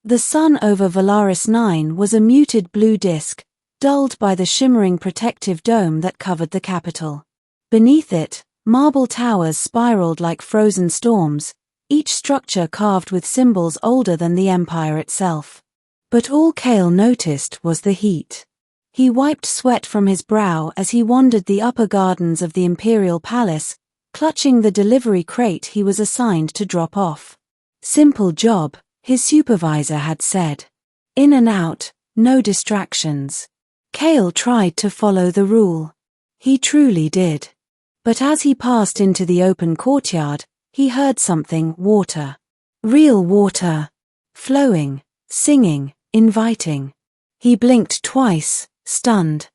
The sun over Valaris 9 was a muted blue disk, dulled by the shimmering protective dome that covered the capital. Beneath it, marble towers spiraled like frozen storms, each structure carved with symbols older than the empire itself. But all Kale noticed was the heat. He wiped sweat from his brow as he wandered the upper gardens of the imperial palace, clutching the delivery crate he was assigned to drop off. Simple job, his supervisor had said. In and out, no distractions. Kale tried to follow the rule. He truly did. But as he passed into the open courtyard, he heard something: water. Real water. Flowing, singing, inviting. He blinked twice, stunned.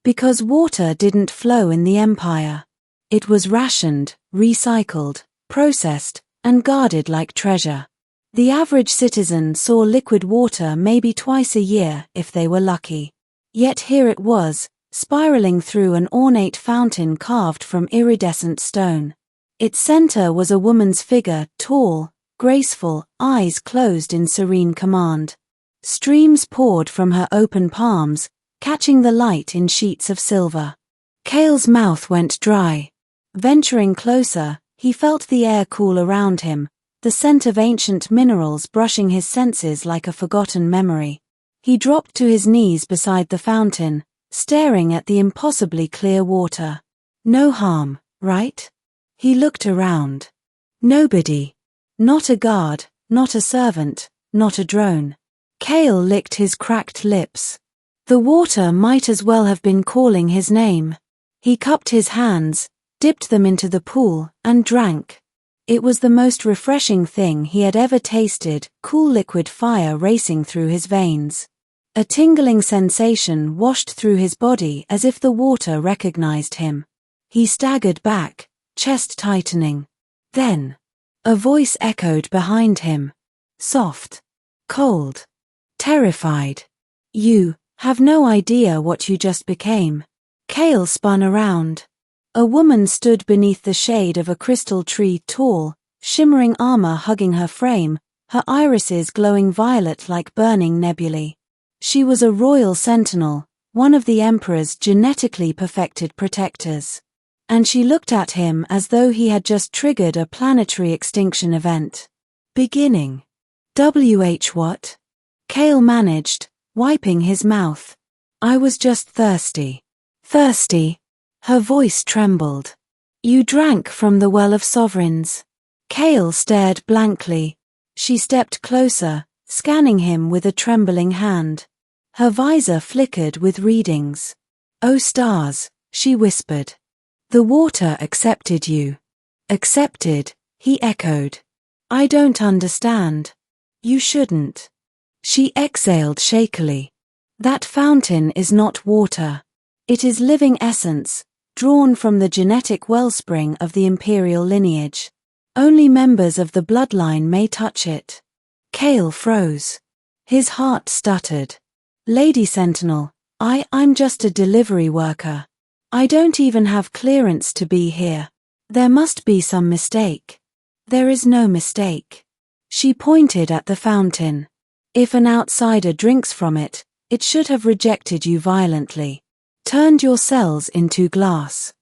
Because water didn't flow in the empire. It was rationed, recycled, processed, and guarded like treasure. The average citizen saw liquid water maybe twice a year if they were lucky. Yet here it was, spiraling through an ornate fountain carved from iridescent stone. Its center was a woman's figure, tall, graceful, eyes closed in serene command. Streams poured from her open palms, catching the light in sheets of silver. Kale's mouth went dry. Venturing closer, he felt the air cool around him, the scent of ancient minerals brushing his senses like a forgotten memory. He dropped to his knees beside the fountain, staring at the impossibly clear water. No harm, right? He looked around. Nobody. Not a guard, not a servant, not a drone. Kale licked his cracked lips. The water might as well have been calling his name. He cupped his hands, dipped them into the pool, and drank. It was the most refreshing thing he had ever tasted, cool liquid fire racing through his veins. A tingling sensation washed through his body as if the water recognized him. He staggered back, chest tightening. Then, a voice echoed behind him. Soft. Cold. Terrified. You have no idea what you just became. Kale spun around. A woman stood beneath the shade of a crystal tree, tall, shimmering armor hugging her frame, her irises glowing violet like burning nebulae. She was a royal sentinel, one of the emperor's genetically perfected protectors. And she looked at him as though he had just triggered a planetary extinction event. Beginning. What? Kale managed, wiping his mouth. I was just thirsty. Thirsty? Her voice trembled. You drank from the well of sovereigns. Kale stared blankly. She stepped closer, scanning him with a trembling hand. Her visor flickered with readings. Oh stars, she whispered. The water accepted you. Accepted, he echoed. I don't understand. You shouldn't. She exhaled shakily. That fountain is not water. It is living essence, drawn from the genetic wellspring of the imperial lineage. Only members of the bloodline may touch it. Kale froze. His heart stuttered. Lady Sentinel, I'm just a delivery worker. I don't even have clearance to be here. There must be some mistake. There is no mistake. She pointed at the fountain. If an outsider drinks from it, it should have rejected you violently. Turned your cells into glass.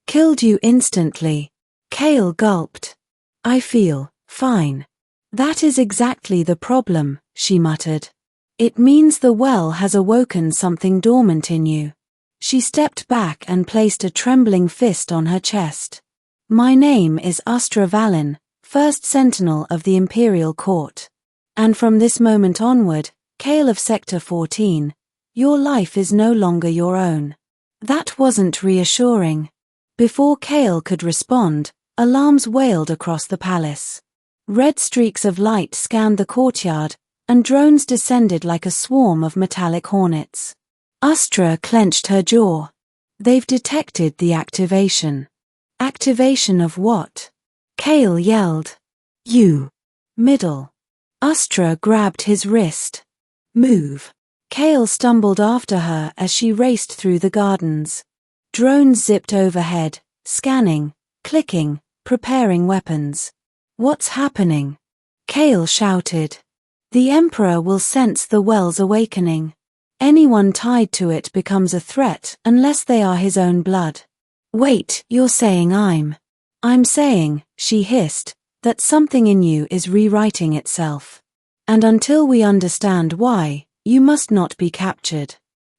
Killed you instantly. Kale gulped. I feel fine. That is exactly the problem, she muttered. It means the well has awoken something dormant in you. She stepped back and placed a trembling fist on her chest. My name is Astra Valin, first sentinel of the Imperial Court. And from this moment onward, Kale of Sector 14, your life is no longer your own. That wasn't reassuring. Before Kale could respond, alarms wailed across the palace. Red streaks of light scanned the courtyard, and drones descended like a swarm of metallic hornets. Astra clenched her jaw. They've detected the activation. Activation of what? Kale yelled. You. Middle. Astra grabbed his wrist. Move. Kale stumbled after her as she raced through the gardens. Drones zipped overhead, scanning, clicking, preparing weapons. What's happening? Kale shouted. The Emperor will sense the well's awakening. Anyone tied to it becomes a threat unless they are his own blood. Wait, you're saying I'm saying, she hissed, that something in you is rewriting itself. And until we understand why, you must not be captured.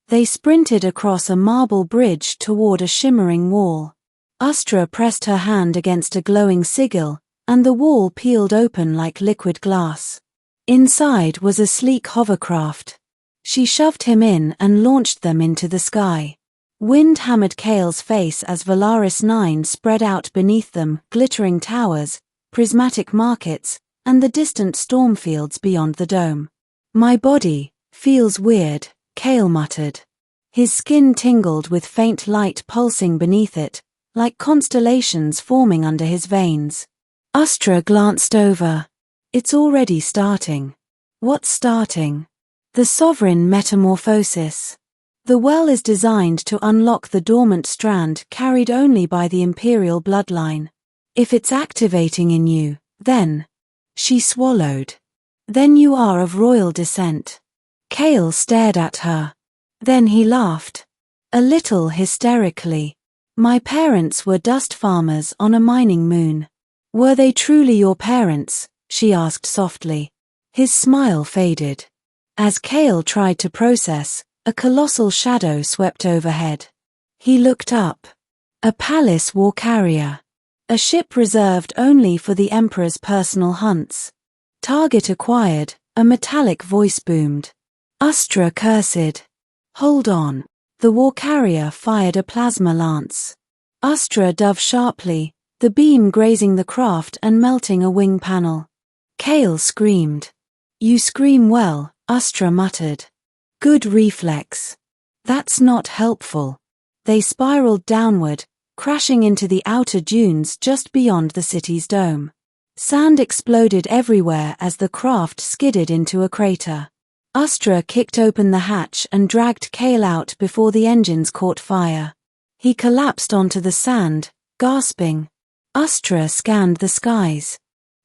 They sprinted across a marble bridge toward a shimmering wall. Astra pressed her hand against a glowing sigil, and the wall peeled open like liquid glass. Inside was a sleek hovercraft. She shoved him in and launched them into the sky. Wind hammered Kale's face as Valaris 9 spread out beneath them, glittering towers, prismatic markets, and the distant storm fields beyond the dome. My body feels weird, Kale muttered. His skin tingled with faint light pulsing beneath it, like constellations forming under his veins. Astra glanced over. It's already starting. What's starting? The sovereign metamorphosis. The well is designed to unlock the dormant strand carried only by the imperial bloodline. If it's activating in you, then... She swallowed. Then you are of royal descent. Kale stared at her. Then he laughed. A little hysterically. My parents were dust farmers on a mining moon. Were they truly your parents? She asked softly. His smile faded. As Kale tried to process, a colossal shadow swept overhead. He looked up. A palace war carrier. A ship reserved only for the Emperor's personal hunts. Target acquired, a metallic voice boomed. Astra cursed. Hold on. The war carrier fired a plasma lance. Astra dove sharply, the beam grazing the craft and melting a wing panel. Kale screamed. You scream well, Astra muttered. Good reflex. That's not helpful. They spiraled downward, crashing into the outer dunes just beyond the city's dome. Sand exploded everywhere as the craft skidded into a crater. Astra kicked open the hatch and dragged Kale out before the engines caught fire. He collapsed onto the sand, gasping. Astra scanned the skies.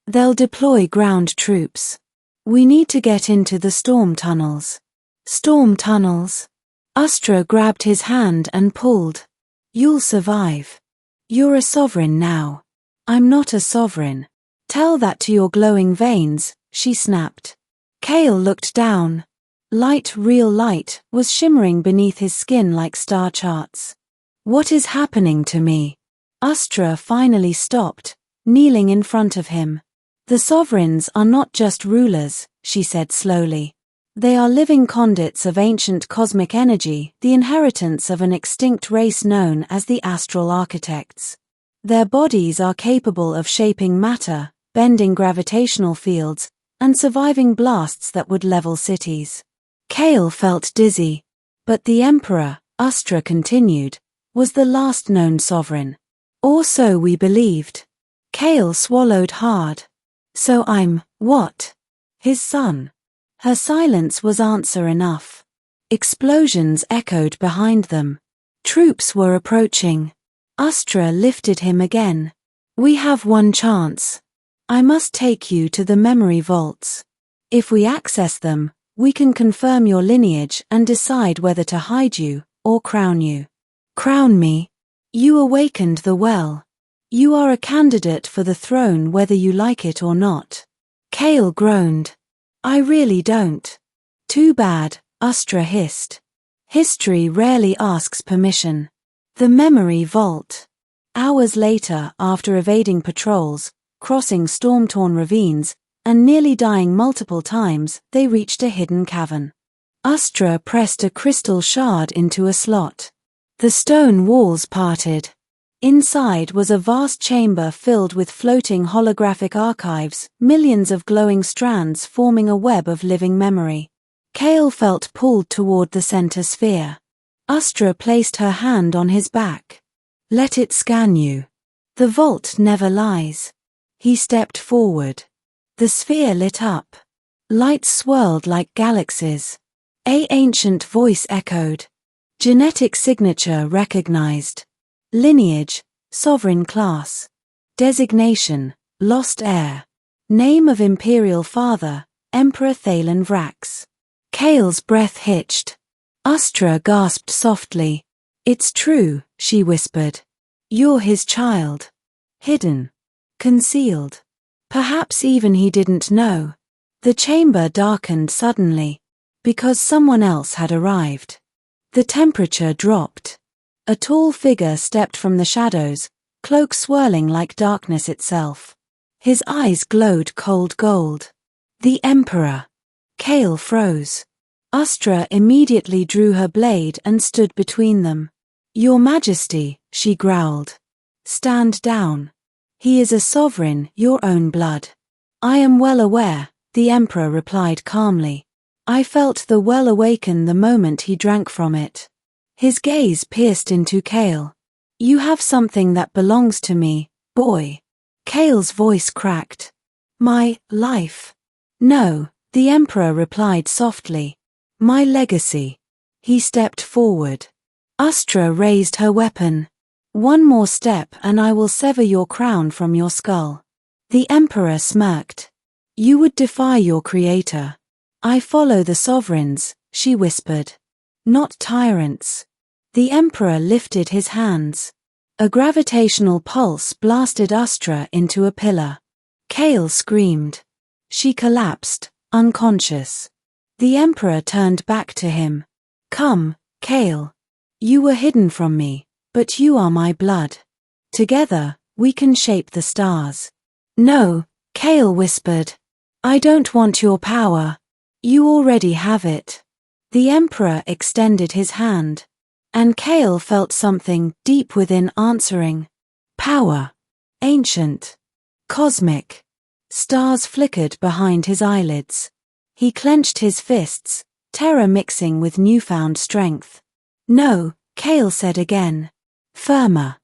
They'll deploy ground troops. We need to get into the storm tunnels. Storm tunnels. Astra grabbed his hand and pulled. You'll survive. You're a sovereign now. I'm not a sovereign. Tell that to your glowing veins, she snapped. Kale looked down. Light, real light, was shimmering beneath his skin like star charts. What is happening to me? Astra finally stopped, kneeling in front of him. The sovereigns are not just rulers, she said slowly. They are living conduits of ancient cosmic energy, the inheritance of an extinct race known as the astral architects. Their bodies are capable of shaping matter, bending gravitational fields, and surviving blasts that would level cities. Kale felt dizzy. But the Emperor, Astra continued, was the last known sovereign. Or so we believed. Kale swallowed hard. So I'm, what? His son. Her silence was answer enough. Explosions echoed behind them. Troops were approaching. Astra lifted him again. We have one chance. I must take you to the memory vaults. If we access them, we can confirm your lineage and decide whether to hide you or crown you. Crown me? You awakened the well. You are a candidate for the throne whether you like it or not. Kale groaned. I really don't. Too bad, Astra hissed. History rarely asks permission. The memory vault. Hours later, after evading patrols, crossing storm-torn ravines, and nearly dying multiple times, they reached a hidden cavern. Astra pressed a crystal shard into a slot. The stone walls parted. Inside was a vast chamber filled with floating holographic archives, millions of glowing strands forming a web of living memory. Kale felt pulled toward the center sphere. Astra placed her hand on his back. Let it scan you. The vault never lies. He stepped forward. The sphere lit up. Lights swirled like galaxies. An ancient voice echoed. Genetic signature recognized. Lineage, sovereign class. Designation, lost heir. Name of imperial father, Emperor Thalen Vrax. Kale's breath hitched. Astra gasped softly. It's true, she whispered. You're his child. Hidden. Concealed. Perhaps even he didn't know. The chamber darkened suddenly. Because someone else had arrived. The temperature dropped. A tall figure stepped from the shadows, cloak swirling like darkness itself. His eyes glowed cold gold. The Emperor. Kale froze. Astra immediately drew her blade and stood between them. Your Majesty, she growled. Stand down. He is a sovereign, your own blood. I am well aware, the Emperor replied calmly. I felt the well awaken the moment he drank from it. His gaze pierced into Kale. You have something that belongs to me, boy. Kale's voice cracked. My life. No, the Emperor replied softly. My legacy. He stepped forward. Astra raised her weapon. One more step and I will sever your crown from your skull. The Emperor smirked. You would defy your creator. I follow the sovereigns, she whispered. Not tyrants. The Emperor lifted his hands. A gravitational pulse blasted Astra into a pillar. Kale screamed. She collapsed, unconscious. The Emperor turned back to him. Come, Kale. You were hidden from me, but you are my blood. Together, we can shape the stars. No, Kale whispered. I don't want your power. You already have it. The Emperor extended his hand. And Kale felt something deep within answering. Power. Ancient. Cosmic. Stars flickered behind his eyelids. He clenched his fists, terror mixing with newfound strength. No, Kale said again. Firmer.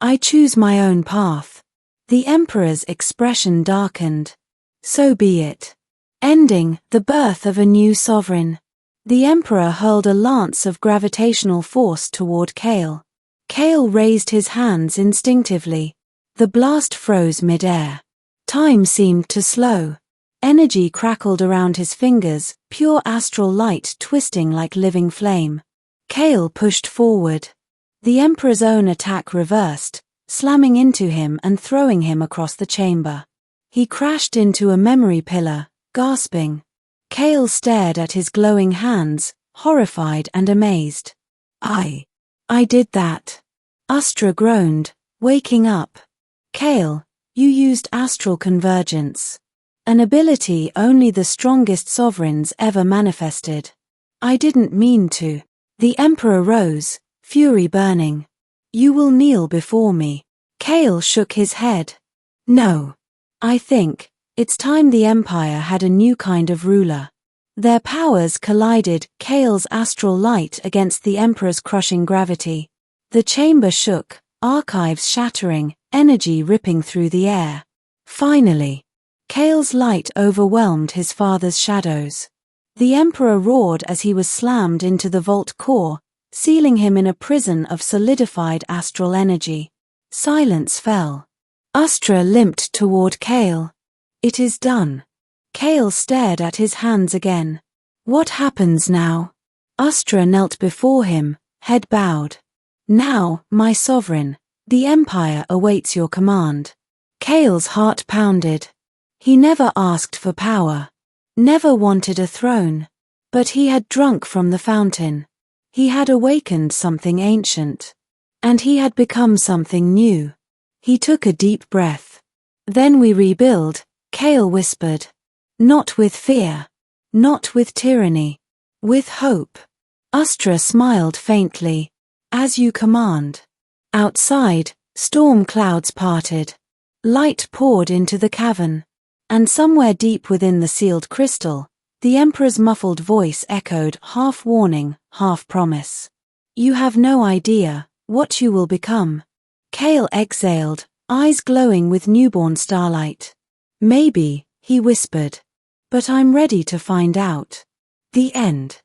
I choose my own path. The Emperor's expression darkened. So be it. Ending the birth of a new sovereign. The Emperor hurled a lance of gravitational force toward Kale. Kale raised his hands instinctively. The blast froze mid-air. Time seemed to slow. Energy crackled around his fingers, pure astral light twisting like living flame. Kale pushed forward. The Emperor's own attack reversed, slamming into him and throwing him across the chamber. He crashed into a memory pillar, gasping. Kale stared at his glowing hands, horrified and amazed. I did that. Astra groaned, waking up. Kale, you used astral convergence. An ability only the strongest sovereigns ever manifested. I didn't mean to. The Emperor rose, fury burning. You will kneel before me. Kale shook his head. No. I think it's time the Empire had a new kind of ruler. Their powers collided, Kale's astral light against the Emperor's crushing gravity. The chamber shook, archives shattering, energy ripping through the air. Finally, Kale's light overwhelmed his father's shadows. The Emperor roared as he was slammed into the vault core, sealing him in a prison of solidified astral energy. Silence fell. Astra limped toward Kale. It is done. Kale stared at his hands again. What happens now? Astra knelt before him, head bowed. Now, my sovereign, the Empire awaits your command. Kale's heart pounded. He never asked for power. Never wanted a throne. But he had drunk from the fountain. He had awakened something ancient. And he had become something new. He took a deep breath. Then we rebuild, Kale whispered. Not with fear. Not with tyranny. With hope. Astra smiled faintly. As you command. Outside, storm clouds parted. Light poured into the cavern. And somewhere deep within the sealed crystal, the Emperor's muffled voice echoed, half warning, half promise. You have no idea what you will become. Kale exhaled, eyes glowing with newborn starlight. Maybe, he whispered. But I'm ready to find out. The end.